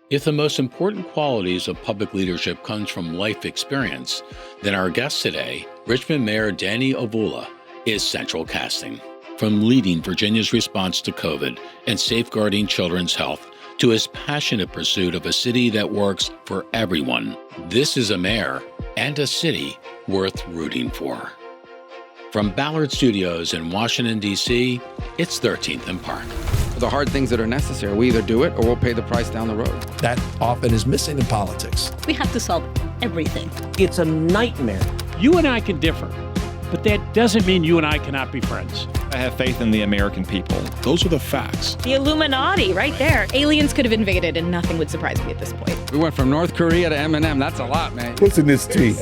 If the most important qualities of public leadership comes from life experience, then our guest today, Richmond Mayor Danny Avula, is central casting. From leading Virginia's response to COVID and safeguarding children's health to his passionate pursuit of a city that works for everyone, this is a mayor and a city worth rooting for. From Ballard Studios in Washington, D.C., it's 13th and Park. The hard things that are necessary, we either do it or we'll pay the price down the road. That often is missing in politics. We have to solve everything. It's a nightmare. You and I can differ, but that doesn't mean you and I cannot be friends. I have faith in the American people. Those are the facts. The Illuminati, right there. Aliens could have invaded and nothing would surprise me at this point. We went from North Korea to M&M. That's a lot, man. What's in this tea?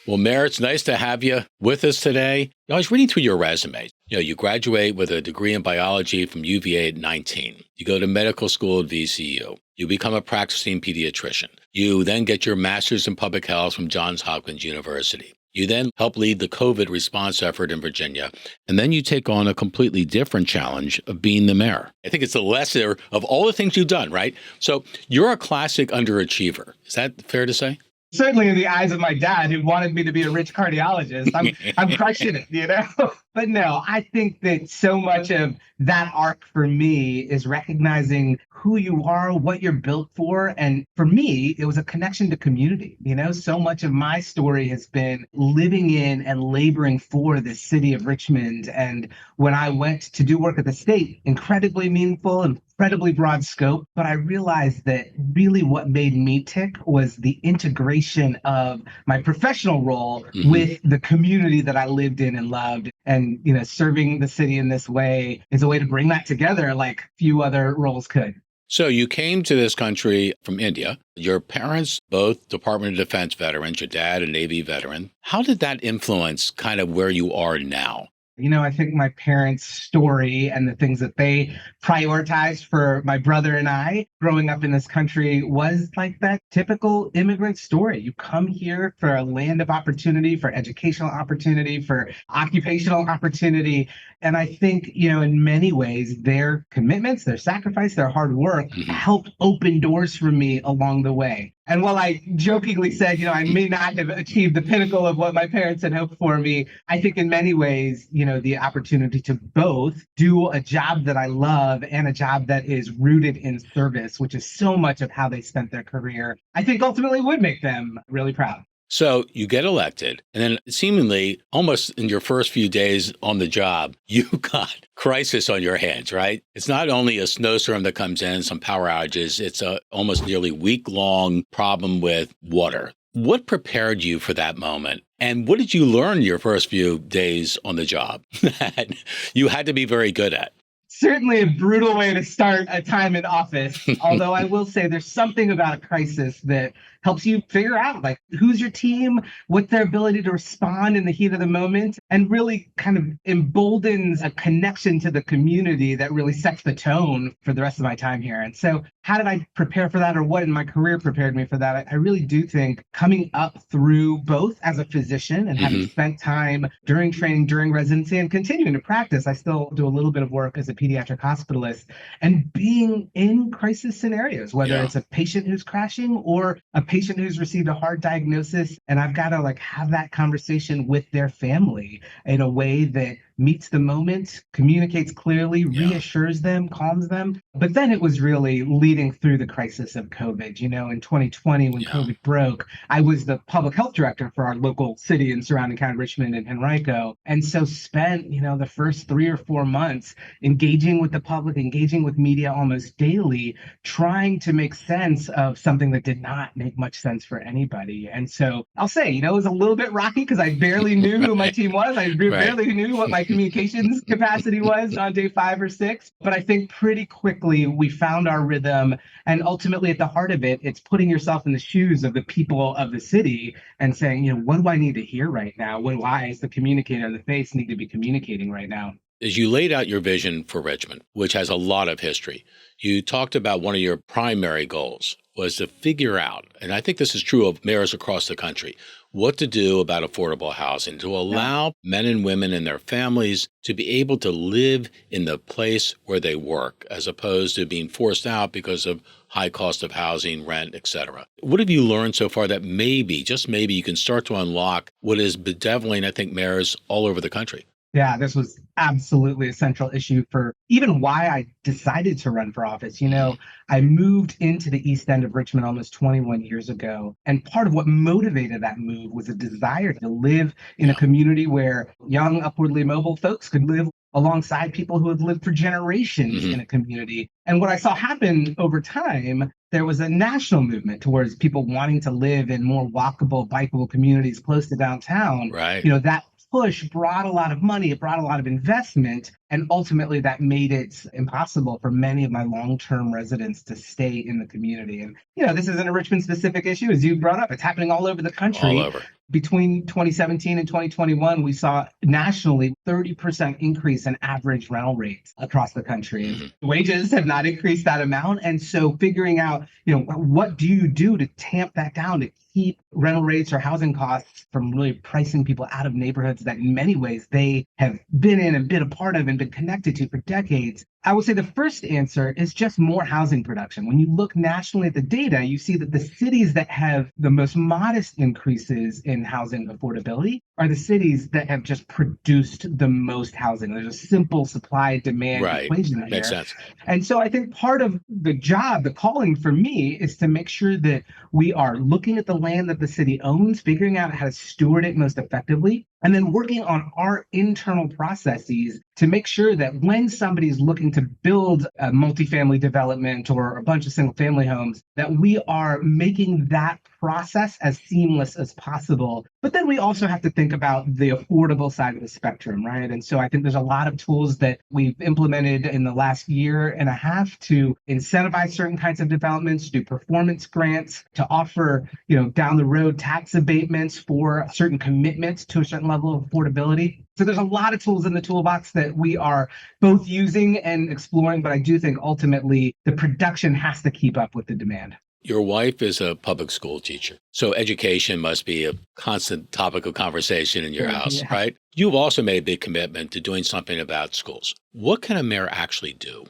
Well, Mayor, it's nice to have you with us today. I was reading through your resume. You graduate with a degree in biology from UVA at 19. You go to medical school at VCU. You become a practicing pediatrician. You then get your master's in public health from Johns Hopkins University. You then help lead the COVID response effort in Virginia. And then you take on a completely different challenge of being the mayor. I think it's the lesser of all the things you've done, right? So you're a classic underachiever. Is that fair to say? Certainly in the eyes of my dad, who wanted me to be a rich cardiologist. I'm crushing it, you know? But no, I think that so much of that arc for me is recognizing who you are, what you're built for. And for me, it was a connection to community. You know, so much of my story has been living in and laboring for the city of Richmond. And when I went to do work at the state, incredibly meaningful, incredibly broad scope. But I realized that really what made me tick was the integration of my professional role with the community that I lived in and loved. And, you know, serving the city in this way is a way to bring that together like few other roles could. So you came to this country from India. Your parents, both Department of Defense veterans, your dad a Navy veteran. How did that influence kind of where you are now? You know, I think my parents' story and the things that they prioritized for my brother and I growing up in this country was like that typical immigrant story. You come here for a land of opportunity, for educational opportunity, for occupational opportunity. And I think, you know, in many ways, their commitments, their sacrifice, their hard work helped open doors for me along the way. And while I jokingly said, you know, I may not have achieved the pinnacle of what my parents had hoped for me, I think in many ways, you know, the opportunity to both do a job that I love and a job that is rooted in service, which is so much of how they spent their career, I think ultimately would make them really proud. So you get elected, and then seemingly almost in your first few days on the job, you got crisis on your hands, right? It's not only a snowstorm that comes in, some power outages, it's a almost nearly week-long problem with water. What prepared you for that moment? And what did you learn your first few days on the job that you had to be very good at? Certainly a brutal way to start a time in office. Although I will say there's something about a crisis that helps you figure out like who's your team, what's their ability to respond in the heat of the moment, and really kind of emboldens a connection to the community that really sets the tone for the rest of my time here. And so how did I prepare for that, or what in my career prepared me for that? I really do think coming up through both as a physician and having spent time during training, during residency, and continuing to practice, I still do a little bit of work as a pediatric hospitalist, and being in crisis scenarios, whether it's a patient who's crashing or a patient who's received a hard diagnosis, and I've got to like have that conversation with their family in a way that meets the moment, communicates clearly, reassures them, calms them. But then it was really leading through the crisis of COVID. You know, in 2020, when COVID broke, I was the public health director for our local city and surrounding county, Richmond and Henrico. And so spent, you know, the first 3 or 4 months engaging with the public, engaging with media almost daily, trying to make sense of something that did not make much sense for anybody. And so I'll say, you know, it was a little bit rocky because I barely knew who my team was. I barely knew what my communications capacity was on day 5 or 6. But I think pretty quickly we found our rhythm. And ultimately at the heart of it, it's putting yourself in the shoes of the people of the city and saying, you know, what do I need to hear right now? What do I, as the communicator in the face, need to be communicating right now? As you laid out your vision for Richmond, which has a lot of history, you talked about one of your primary goals was to figure out, and I think this is true of mayors across the country, what to do about affordable housing to allow men and women and their families to be able to live in the place where they work, as opposed to being forced out because of high cost of housing, rent, etc. What have you learned so far that maybe, just maybe, you can start to unlock what is bedeviling, I think, mayors all over the country? Yeah, this was absolutely a central issue for even why I decided to run for office. You know, I moved into the East End of Richmond almost 21 years ago. And part of what motivated that move was a desire to live in a community where young, upwardly mobile folks could live alongside people who have lived for generations in a community. And what I saw happen over time, there was a national movement towards people wanting to live in more walkable, bikeable communities close to downtown. Right. You know, that push brought a lot of money, it brought a lot of investment, and ultimately that made it impossible for many of my long-term residents to stay in the community. And, you know, this isn't a Richmond-specific issue, as you brought up. It's happening all over the country. All over. Between 2017 and 2021, we saw nationally 30% increase in average rental rates across the country. Wages have not increased that amount. And so figuring out, you know, what do you do to tamp that down, to keep rental rates or housing costs from really pricing people out of neighborhoods that in many ways they have been in and been a part of and been connected to for decades? I would say the first answer is just more housing production. When you look nationally at the data, you see that the cities that have the most modest increases in housing affordability are the cities that have just produced the most housing. There's a simple supply-demand equation there. Makes sense. And so I think part of the job, the calling for me, is to make sure that we are looking at the land that the city owns, figuring out how to steward it most effectively, and then working on our internal processes to make sure that when somebody's looking to build a multifamily development or a bunch of single family homes, that we are making that process as seamless as possible. But then we also have to think about the affordable side of the spectrum, right? And so I think there's a lot of tools that we've implemented in the last year and a half to incentivize certain kinds of developments, to do performance grants, to offer, you know, down the road tax abatements for certain commitments to a certain level of affordability. So there's a lot of tools in the toolbox that we are both using and exploring, but I do think ultimately the production has to keep up with the demand. Your wife is a public school teacher, so education must be a constant topic of conversation in your house, right? You've also made a big commitment to doing something about schools. What can a mayor actually do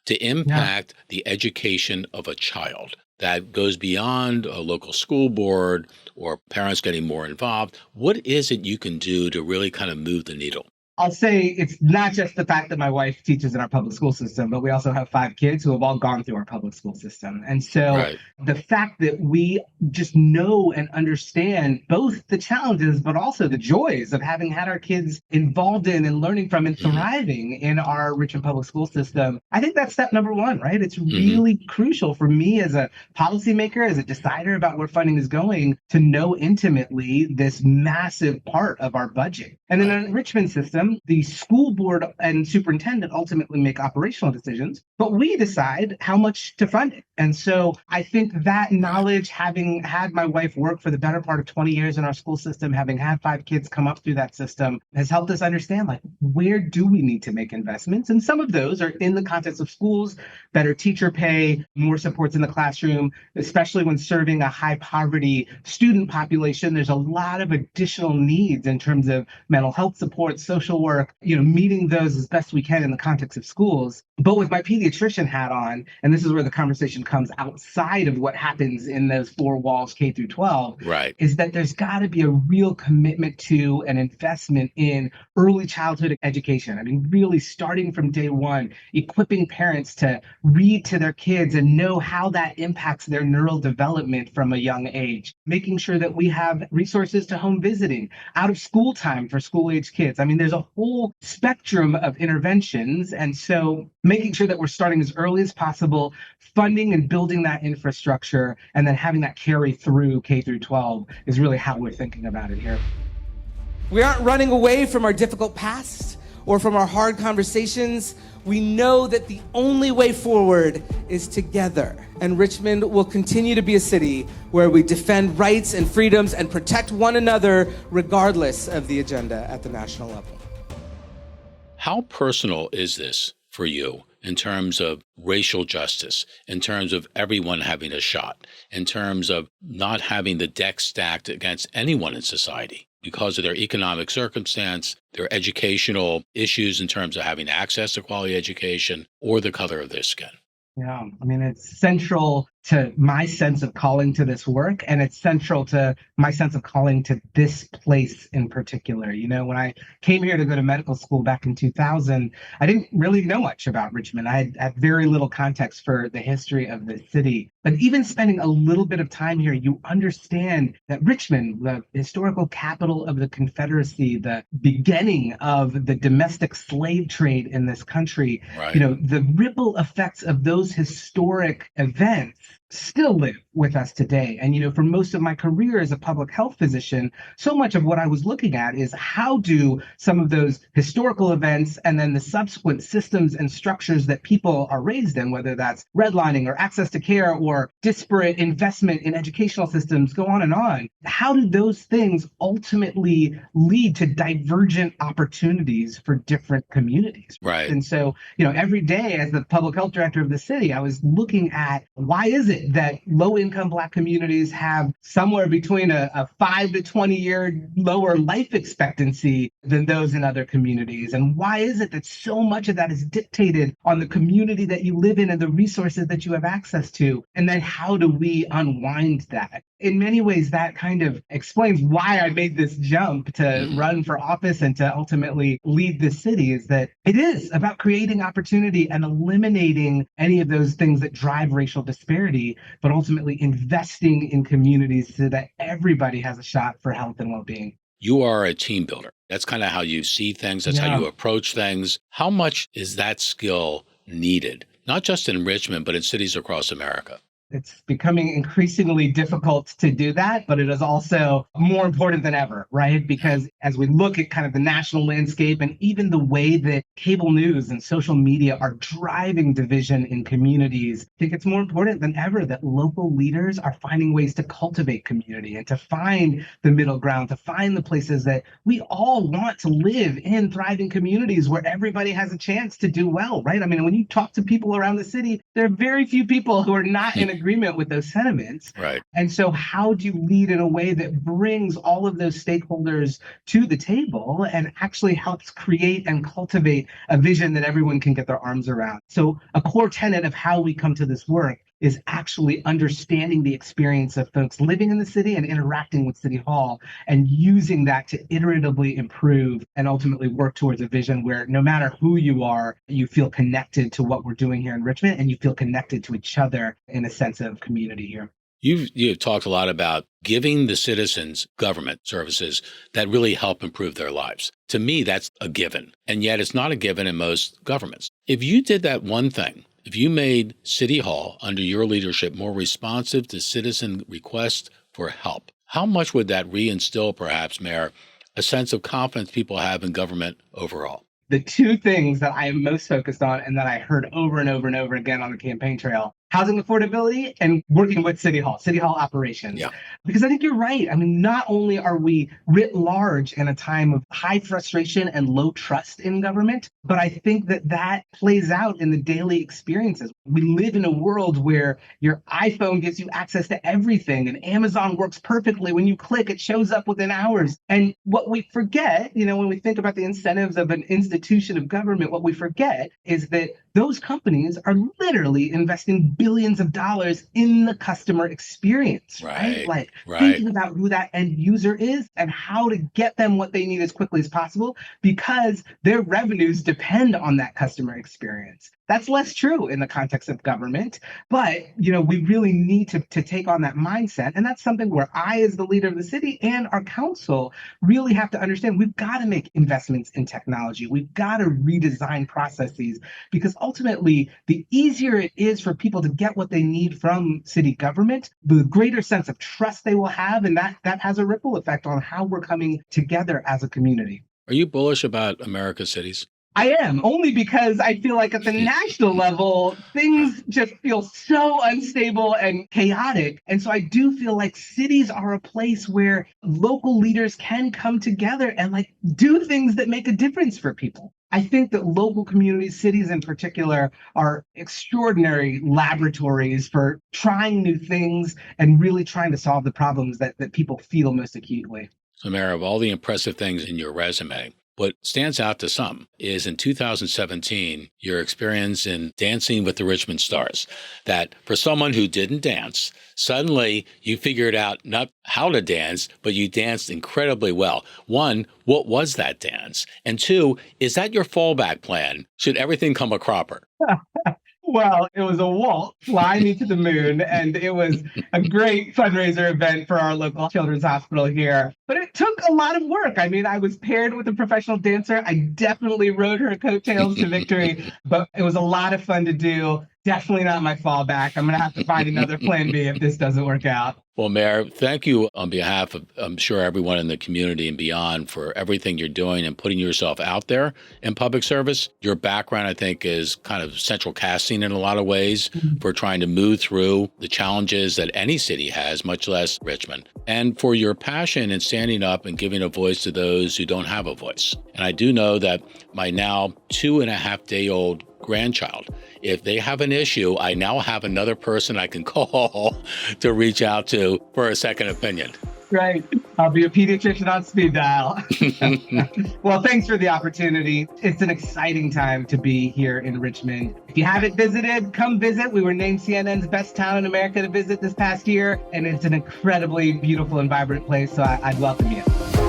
to impact the education of a child that goes beyond a local school board or parents getting more involved? What is it you can do to really kind of move the needle? I'll say it's not just the fact that my wife teaches in our public school system, but we also have 5 kids who have all gone through our public school system. And so the fact that we just know and understand both the challenges, but also the joys of having had our kids involved in and learning from and thriving in our Richmond public school system, I think that's step number one, right? It's really crucial for me as a policymaker, as a decider about where funding is going, to know intimately this massive part of our budget. And then in the Richmond system, the school board and superintendent ultimately make operational decisions, but we decide how much to fund it. And so I think that knowledge, having had my wife work for the better part of 20 years in our school system, having had 5 kids come up through that system, has helped us understand, like, where do we need to make investments? And some of those are in the context of schools, better teacher pay, more supports in the classroom, especially when serving a high poverty student population. There's a lot of additional needs in terms of mental health support, social work, you know, meeting those as best we can in the context of schools. But with my pediatrician hat on, and this is where the conversation comes outside of what happens in those 4 walls, K through 12, is that there's got to be a real commitment to an investment in early childhood education. I mean, really starting from day one, equipping parents to read to their kids and know how that impacts their neural development from a young age, making sure that we have resources to home visiting, out of school time for school-age kids. I mean, there's a whole spectrum of interventions. And so making sure that we're starting as early as possible, funding and building that infrastructure, and then having that carry through K through 12 is really how we're thinking about it here. We aren't running away from our difficult past or from our hard conversations. We know that the only way forward is together. And Richmond will continue to be a city where we defend rights and freedoms and protect one another regardless of the agenda at the national level. How personal is this for you in terms of racial justice, in terms of everyone having a shot, in terms of not having the deck stacked against anyone in society because of their economic circumstance, their educational issues in terms of having access to quality education, or the color of their skin. Yeah, I mean, it's central to my sense of calling to this work, and it's central to my sense of calling to this place in particular. You know, when I came here to go to medical school back in 2000, I didn't really know much about Richmond. I had very little context for the history of the city. But even spending a little bit of time here, you understand that Richmond, the historical capital of the Confederacy, the beginning of the domestic slave trade in this country, Right. you know, the ripple effects of those historic events still live with us today. And, you know, for most of my career as a public health physician, so much of what I was looking at is how do some of those historical events and then the subsequent systems and structures that people are raised in, whether that's redlining or access to care or disparate investment in educational systems, go on, how do those things ultimately lead to divergent opportunities for different communities? Right. And so, you know, every day as the public health director of the city, I was looking at why is it that low-income Black communities have somewhere between a 5 to 20-year lower life expectancy than those in other communities? And why is it that so much of that is dictated on the community that you live in and the resources that you have access to? And then how do we unwind that? In many ways, that kind of explains why I made this jump to run for office and to ultimately lead the city, is that it is about creating opportunity and eliminating any of those things that drive racial disparity, but ultimately investing in communities so that everybody has a shot for health and well-being. You are a team builder. That's kind of how you see things. That's how you approach things. How much is that skill needed, not just in Richmond, but in cities across America? It's becoming increasingly difficult to do that, but it is also more important than ever, right? Because as we look at kind of the national landscape and even the way that cable news and social media are driving division in communities, I think it's more important than ever that local leaders are finding ways to cultivate community and to find the middle ground, to find the places that we all want to live in thriving communities where everybody has a chance to do well, right? I mean, when you talk to people around the city, there are very few people who are not in agreement with those sentiments. Right. And so how do you lead in a way that brings all of those stakeholders to the table and actually helps create and cultivate a vision that everyone can get their arms around? So a core tenet of how we come to this work is actually understanding the experience of folks living in the city and interacting with City Hall and using that to iteratively improve and ultimately work towards a vision where no matter who you are, you feel connected to what we're doing here in Richmond and you feel connected to each other in a sense of community here. You've talked a lot about giving the citizens government services that really help improve their lives. To me, that's a given. And yet it's not a given in most governments. If you did that one thing, if you made City Hall under your leadership more responsive to citizen requests for help, how much would that reinstill, perhaps, Mayor, a sense of confidence people have in government overall? The two things that I am most focused on and that I heard over and over and over again on the campaign trail, housing affordability and working with City Hall operations. Yeah. Because I think you're right. I mean, not only are we writ large in a time of high frustration and low trust in government, but I think that that plays out in the daily experiences. We live in a world where your iPhone gives you access to everything and Amazon works perfectly. When you click, it shows up within hours. And what we forget, you know, when we think about the incentives of an institution of government, what we forget is that those companies are literally investing billions of dollars in the customer experience, right? Like thinking about who that end user is and how to get them what they need as quickly as possible because their revenues depend on that customer experience. That's less true in the context of government, but you know, we really need to take on that mindset. And that's something where I, as the leader of the city and our council, really have to understand we've got to make investments in technology. We've got to redesign processes because ultimately the easier it is for people to get what they need from city government, the greater sense of trust they will have. And that has a ripple effect on how we're coming together as a community. Are you bullish about America's cities? I am, only because I feel like at the national level, things just feel so unstable and chaotic. And so I do feel like cities are a place where local leaders can come together and like do things that make a difference for people. I think that local communities, cities in particular, are extraordinary laboratories for trying new things and really trying to solve the problems that people feel most acutely. So, Mayor, of all the impressive things in your resume, what stands out to some is in 2017, your experience in Dancing with the Richmond Stars, that for someone who didn't dance, suddenly you figured out not how to dance, but you danced incredibly well. One, what was that dance? And two, is that your fallback plan should everything come a cropper? Well, it was a waltz, Fly Me to the Moon, and it was a great fundraiser event for our local children's hospital here. But it took a lot of work. I mean, I was paired with a professional dancer. I definitely rode her coattails to victory, but it was a lot of fun to do. Definitely not my fallback. I'm going to have to find another plan B if this doesn't work out. Well, Mayor, thank you on behalf of, I'm sure, everyone in the community and beyond for everything you're doing and putting yourself out there in public service. Your background, I think, is kind of central casting in a lot of ways for trying to move through the challenges that any city has, much less Richmond, and for your passion in standing up and giving a voice to those who don't have a voice. And I do know that my now 2.5-day-old grandchild, if they have an issue, I now have another person I can call to reach out to for a second opinion. Right. I'll be a pediatrician on speed dial. Well, thanks for the opportunity. It's an exciting time to be here in Richmond. If you haven't visited, come visit. We were named CNN's best town in America to visit this past year, and it's an incredibly beautiful and vibrant place, so I'd welcome you.